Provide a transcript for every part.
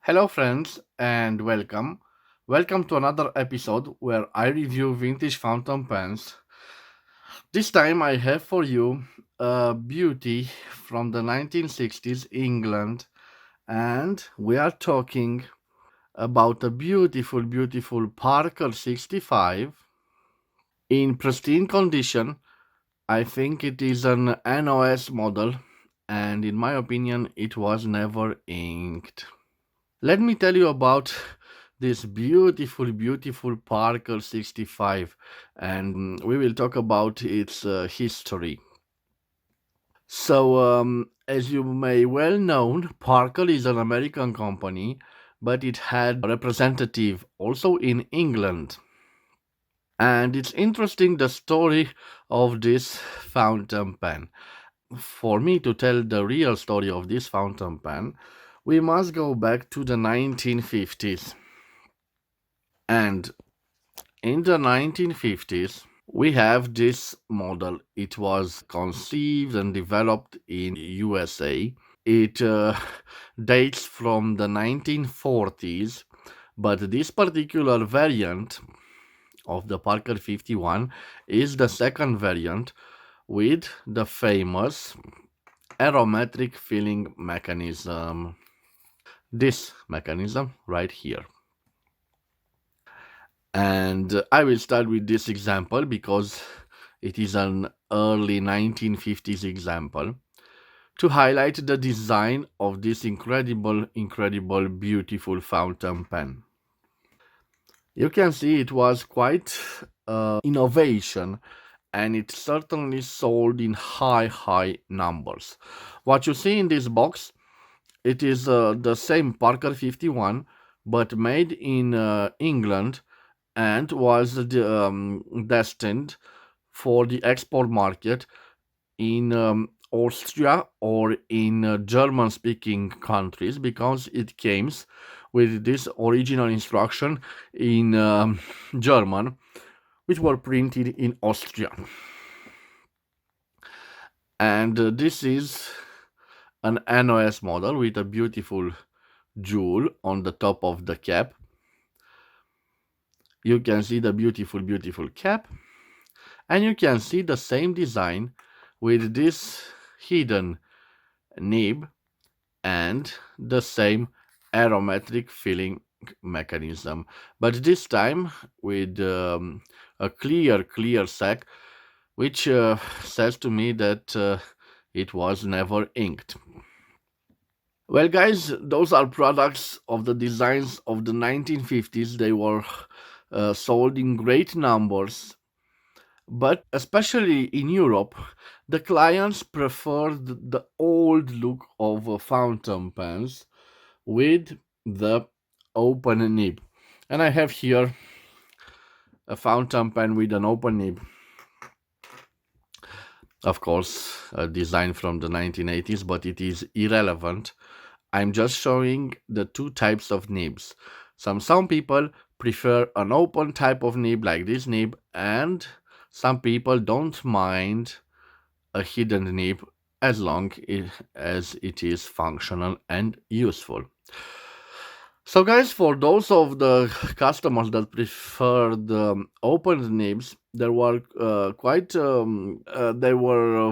Hello, friends, and welcome. Welcome to another episode where I review vintage fountain pens. This time I have for you a beauty from the 1960s England, and we are talking about a beautiful Parker 65 in pristine condition. I think it is an NOS model, and in my opinion, it was never inked. Let me tell you about this beautiful Parker 65, and we will talk about its history. So, as you may well know, Parker is an American company, but it had a representative also in England. And it's interesting the story of this fountain pen. For me to tell the real story of this fountain pen, we must go back to the 1950s. And in the 1950s, we have this model. It was conceived and developed in USA. It dates from the 1940s, but this particular variant of the Parker 51 is the second variant with the famous aromatic filling mechanism. This mechanism right here. And I will start with this example because it is an early 1950s example to highlight the design of this incredible, beautiful fountain pen. You can see it was quite innovation, and it certainly sold in high numbers. What you see in this box, it is the same Parker 51, but made in England and was destined for the export market in Austria or in German speaking countries because it came with this original instruction in German, which were printed in Austria. And this is an NOS model with a beautiful jewel on the top of the cap. You can see the beautiful cap, and you can see the same design with this hidden nib and the same aromatic filling mechanism, but this time with a clear sac, which says to me that it was never inked. Well, guys, those are products of the designs of the 1950s. They were sold in great numbers, but especially in Europe, the clients preferred the old look of fountain pens with the open nib. And I have here a fountain pen with an open nib. Of course, a design from the 1980s, but it is irrelevant. I'm just showing the two types of nibs. Some people prefer an open type of nib like this nib, and some people don't mind a hidden nib as long as it is functional and useful. So, guys, for those of the customers that prefer the open nibs, there were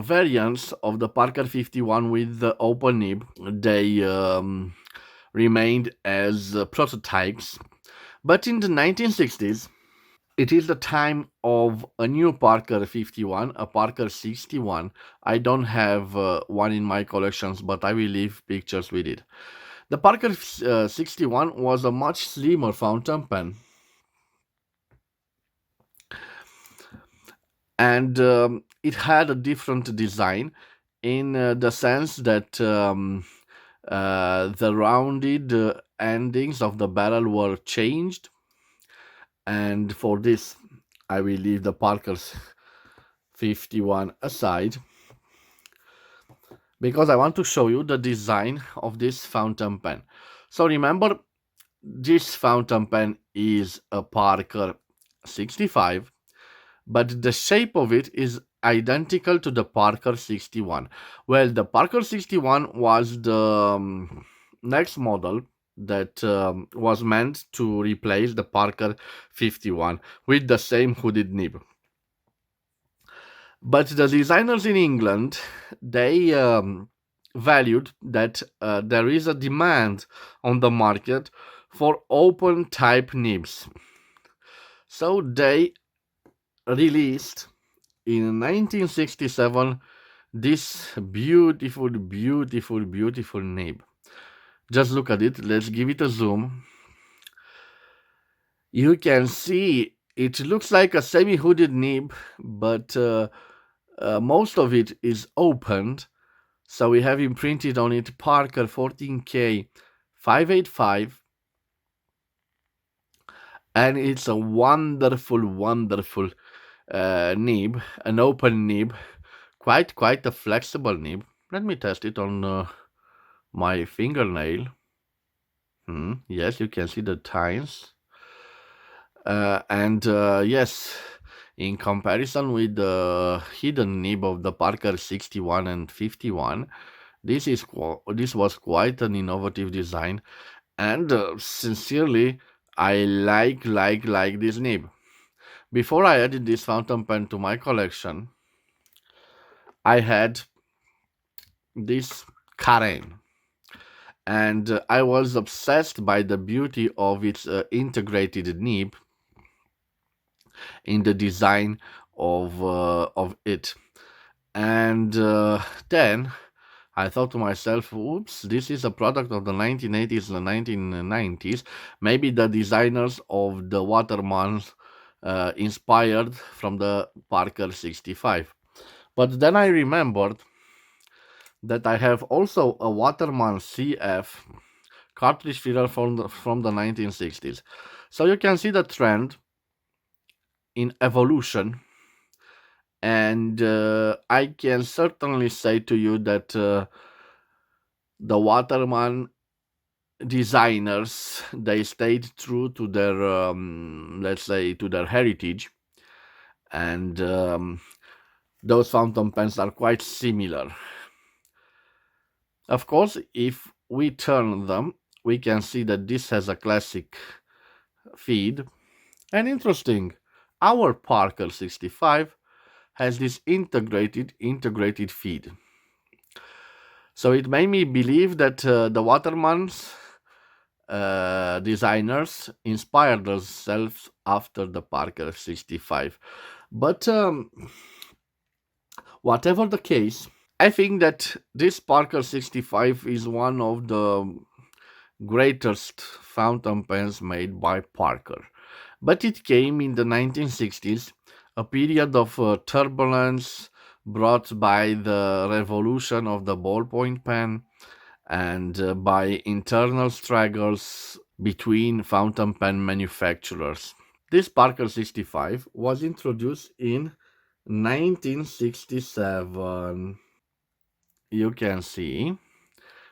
variants of the Parker 51 with the open nib. They remained as prototypes, but in the 1960s, it is the time of a new Parker 51, a Parker 61. I don't have one in my collections, but I will leave pictures with it. The Parker 61 was a much slimmer fountain pen, and it had a different design in the sense that the rounded endings of the barrel were changed, and for this, I will leave the Parker's 51 aside because I want to show you the design of this fountain pen. So remember, this fountain pen is a Parker 65, but the shape of it is identical to the Parker 61. Well, the Parker 61 was the next model that was meant to replace the Parker 51 with the same hooded nib. But the designers in England, they valued that there is a demand on the market for open type nibs. So they released in 1967 this beautiful nib. Just look at it. Let's give it a zoom. You can see it looks like a semi-hooded nib, but most of it is opened. So we have imprinted on it Parker 14K 585, and it's a wonderful nib, an open nib, quite a flexible nib. Let me test it on my fingernail. Yes, you can see the tines. And yes, in comparison with the hidden nib of the Parker 61 and 51, this was quite an innovative design, and sincerely, I like this nib. Before I added this fountain pen to my collection, I had this Karen, and I was obsessed by the beauty of its integrated nib in the design of it. And then I thought to myself, oops, this is a product of the 1980s and 1990s. Maybe the designers of the Watermans inspired from the Parker 65. But then I remembered that I have also a Waterman CF cartridge filler from the 1960s. So you can see the trend in evolution, and I can certainly say to you that the Waterman designers, they stayed true to their let's say to their heritage, and those fountain pens are quite similar. Of course, if we turn them, we can see that this has a classic feed. And interesting, our Parker 65 has this integrated feed. So it made me believe that the Watermans designers inspired themselves after the Parker 65. But whatever the case, I think that this Parker 65 is one of the greatest fountain pens made by Parker. But it came in the 1960s, a period of turbulence brought by the revolution of the ballpoint pen and by internal struggles between fountain pen manufacturers. This Parker 65 was introduced in 1967. You can see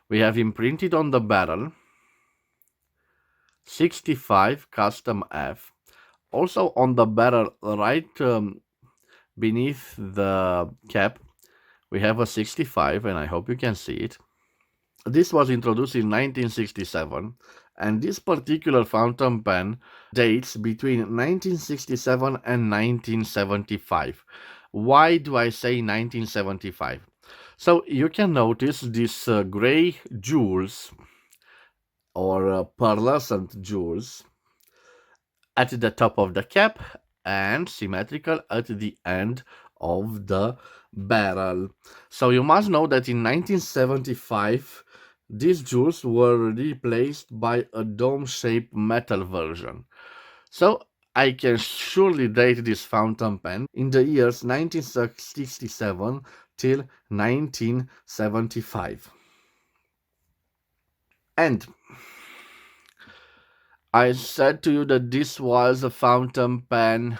we have imprinted on the barrel 65 custom F. Also on the barrel right beneath the cap, we have a 65, and I hope you can see it. This was introduced in 1967, and this particular fountain pen dates between 1967 and 1975. Why do I say 1975? So you can notice these gray jewels or pearlescent jewels at the top of the cap and symmetrical at the end of the barrel. So you must know that in 1975, these jewels were replaced by a dome-shaped metal version. So I can surely date this fountain pen in the years 1967 till 1975. And I said to you that this was a fountain pen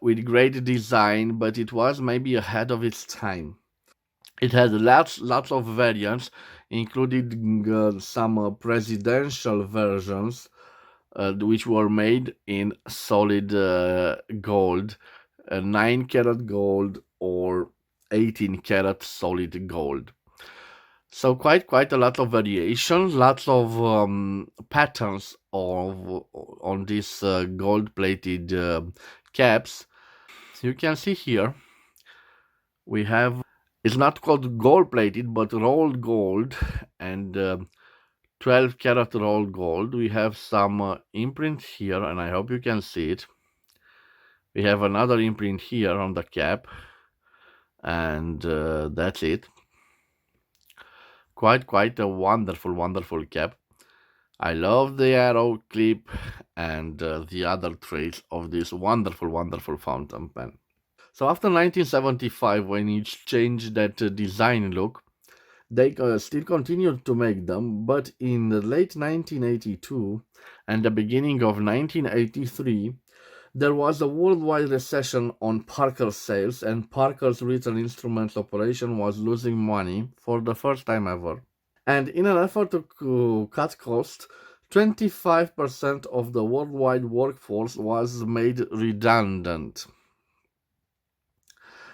with great design, but it was maybe ahead of its time. It had lots of variants, including some presidential versions, which were made in solid gold, 9 karat gold or 18 karat solid gold. So quite a lot of variation, lots of patterns of on these gold plated caps. You can see here we have, it's not called gold plated but rolled gold, and 12 karat rolled gold. We have some imprint here, and I hope you can see it. We have another imprint here on the cap, and that's it. Quite a wonderful cap. I love the arrow clip and the other traits of this wonderful fountain pen. So after 1975, when it changed that design look, they still continued to make them, but in the late 1982 and the beginning of 1983, there was a worldwide recession on Parker sales, and Parker's Written Instruments operation was losing money for the first time ever. And in an effort to cut costs, 25% of the worldwide workforce was made redundant.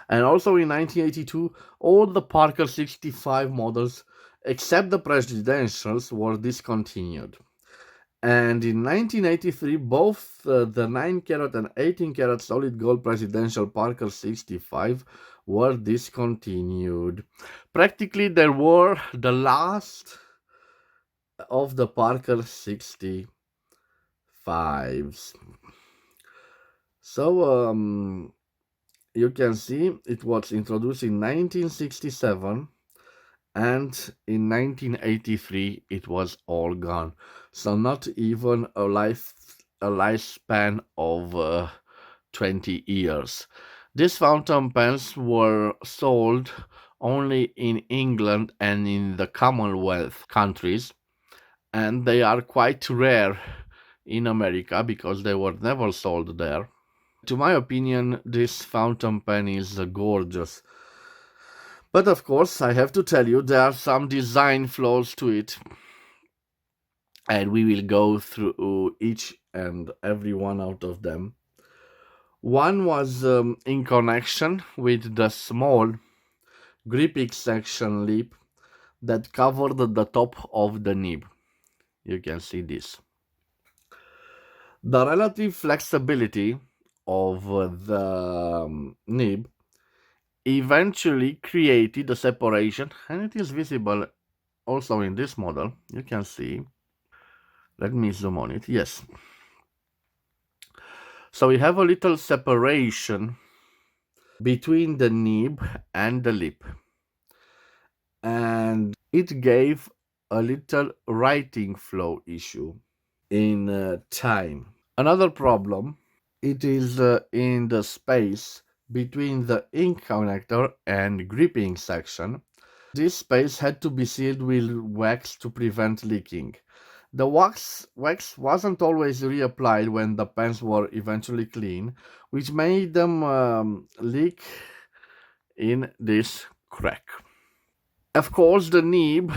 And also in 1982, all the Parker 65 models, except the presidentials, were discontinued. And in 1983, both the 9 karat and 18 karat solid gold presidential Parker 65 were discontinued. Practically, they were the last of the Parker 65s. So you can see it was introduced in 1967, and in 1983 it was all gone. So not even a lifespan of 20 years. These fountain pens were sold only in England and in the Commonwealth countries, and they are quite rare in America because they were never sold there. To my opinion, this fountain pen is gorgeous. But of course, I have to tell you, there are some design flaws to it. And we will go through each and every one out of them. One was in connection with the small gripping section lip that covered the top of the nib. You can see this. The relative flexibility of the nib eventually created a separation, and it is visible also in this model. You can see. Let me zoom on it. Yes. So we have a little separation between the nib and the lip, and it gave a little writing flow issue in time. Another problem, it is in the space between the ink connector and gripping section. This space had to be sealed with wax to prevent leaking. The wax wasn't always reapplied when the pens were eventually clean, which made them leak in this crack. Of course, the nib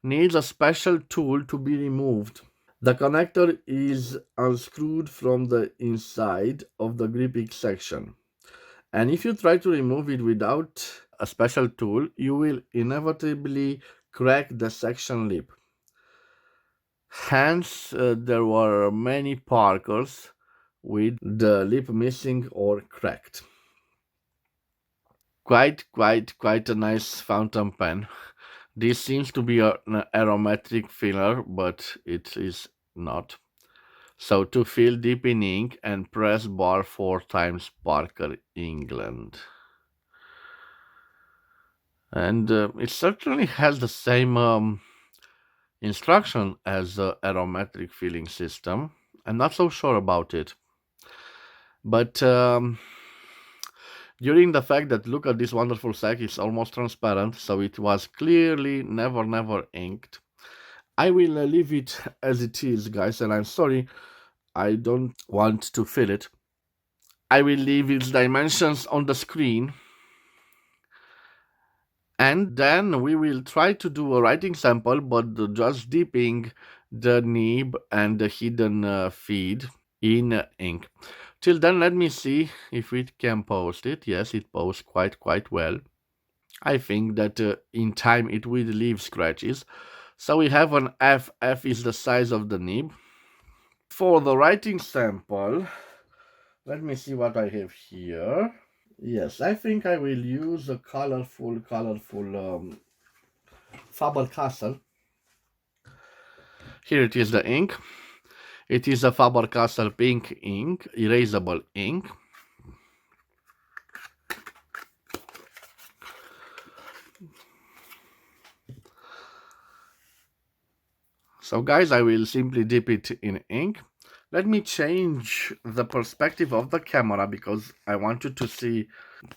needs a special tool to be removed. The connector is unscrewed from the inside of the gripping section, and if you try to remove it without a special tool, you will inevitably crack the section lip. Hence, there were many Parkers with the lip missing or cracked. Quite a nice fountain pen. This seems to be an aromatic filler, but it is not. So to fill deep in ink and press bar 4 times Parker England. And it certainly has the same instruction as the aromatic filling system. I'm not so sure about it. But during the fact that, look at this wonderful sack, it's almost transparent, so it was clearly never inked. I will leave it as it is, guys, and I'm sorry, I don't want to fill it. I will leave its dimensions on the screen, and then we will try to do a writing sample, but just dipping the nib and the hidden feed in ink. Till then, let me see if it can post it. Yes, it posts quite well. I think that in time it will leave scratches. So we have an F. F is the size of the nib. For the writing sample, let me see what I have here. Yes, I think I will use a colorful Faber-Castell. Here it is the ink. It is a Faber-Castell pink ink, erasable ink. So guys, I will simply dip it in ink. Let me change the perspective of the camera because I want you to see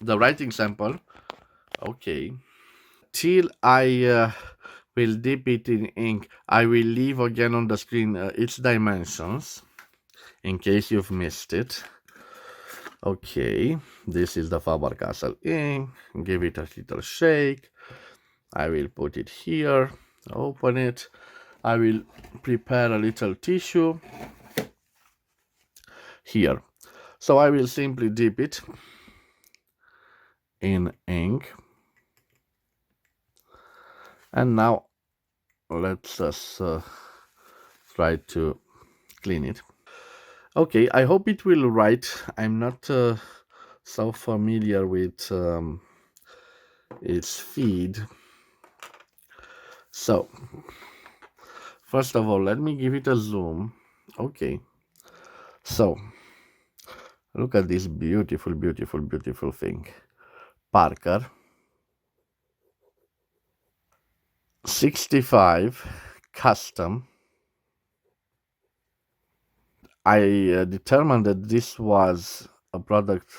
the writing sample. Okay. Till I will dip it in ink, I will leave again on the screen its dimensions in case you've missed it. Okay, this is the Faber-Castell ink. Give it a little shake. I will put it here, open it. I will prepare a little tissue here. So I will simply dip it in ink. And now let's us try to clean it. Okay, I hope it will write. I'm not so familiar with its feed. So, first of all, let me give it a zoom. Okay. So, look at this beautiful thing. Parker 65 custom. I determined that this was a product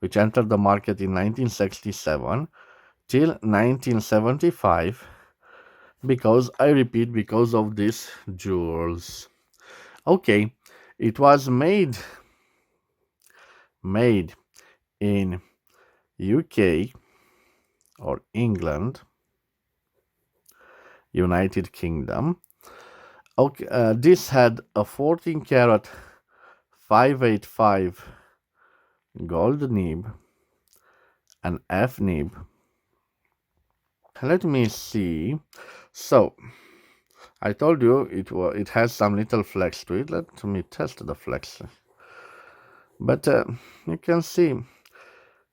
which entered the market in 1967 till 1975 because I repeat, because of these jewels. Okay, it was made in UK or England, United Kingdom. Okay, this had a 14 karat 585 gold nib, an F nib. Let me see. So I told you it has some little flex to it. Let me test the flex. But you can see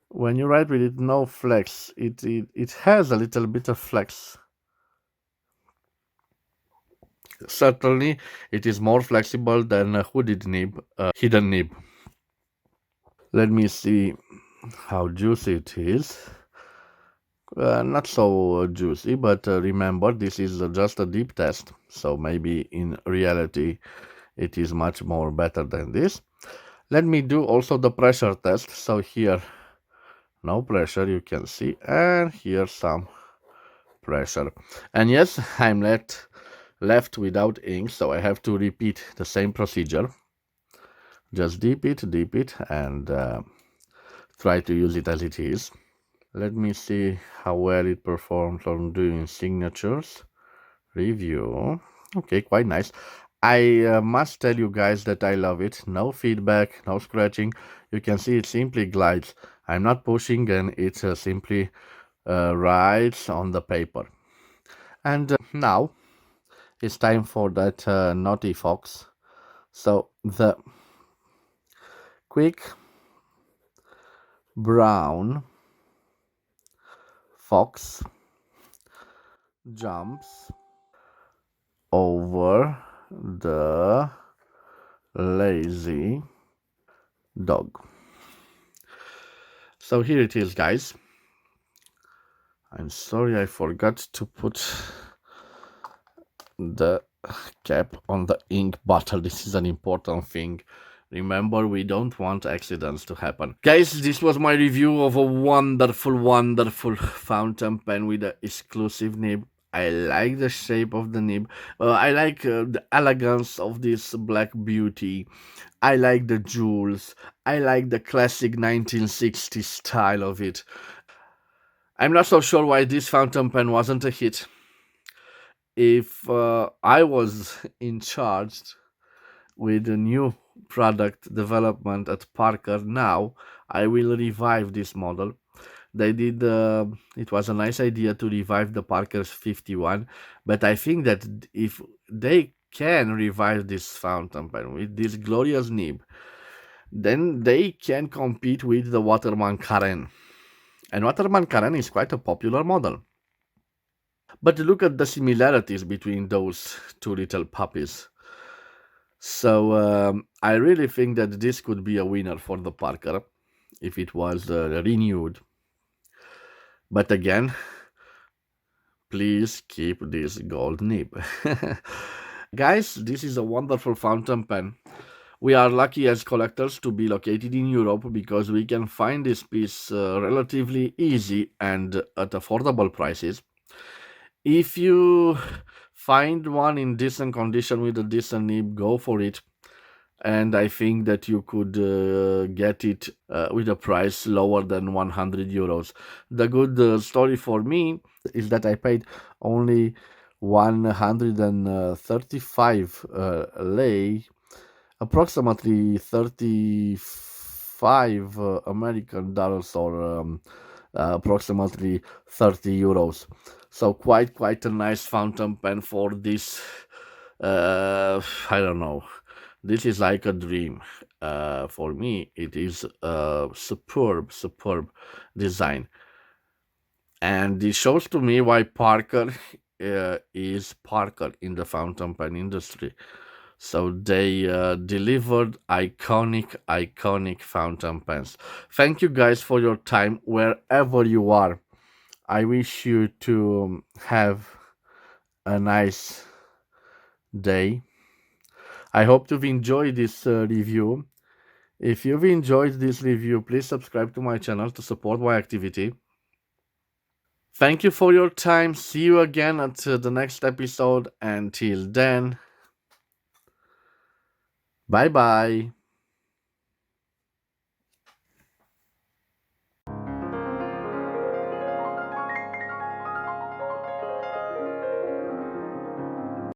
when you write with it no flex, it has a little bit of flex. Certainly, it is more flexible than a hooded nib, hidden nib. Let me see how juicy it is. Not so juicy, but remember, this is just a deep test, so maybe in reality it is much more better than this. Let me do also the pressure test. So here, no pressure, you can see, and here some pressure. And yes, I'm left without ink, so I have to repeat the same procedure. Just dip it, and try to use it as it is. Let me see how well it performs on doing signatures. Review. Okay, quite nice. I must tell you guys that I love it. No feedback, no scratching. You can see it simply glides. I'm not pushing, and it simply writes on the paper. And now it's time for that naughty fox. So the quick brown fox jumps over the lazy dog. So here it is, guys. I'm sorry I forgot to put the cap on the ink bottle. This is an important thing. Remember, we don't want accidents to happen. Guys, this was my review of a wonderful fountain pen with an exclusive nib. I like the shape of the nib. I like the elegance of this black beauty. I like the jewels. I like the classic 1960s style of it. I'm not so sure why this fountain pen wasn't a hit. If I was in charge with a new product development at Parker now, I will revive this model. They did. It was a nice idea to revive the Parker's 51, but I think that if they can revive this fountain pen with this glorious nib, then they can compete with the Waterman Karen. And Waterman Karen is quite a popular model. But look at the similarities between those two little puppies. So I really think that this could be a winner for the Parker if it was renewed. But again, please keep this gold nib. Guys, this is a wonderful fountain pen. We are lucky as collectors to be located in Europe because we can find this piece relatively easy and at affordable prices. If you find one in decent condition with a decent nib, go for it. And I think that you could get it with a price lower than 100 euros. The good story for me is that I paid only 135 lei, approximately 35 American dollars, or approximately 30 euros. So quite a nice fountain pen for this. I don't know. This is like a dream. For me, it is a superb design, and it shows to me why Parker is Parker in the fountain pen industry. So they delivered iconic fountain pens. Thank you guys for your time wherever you are. I wish you to have a nice day. I hope you've enjoyed this review. If you've enjoyed this review, please subscribe to my channel to support my activity. Thank you for your time. See you again at the next episode. Until then, bye bye.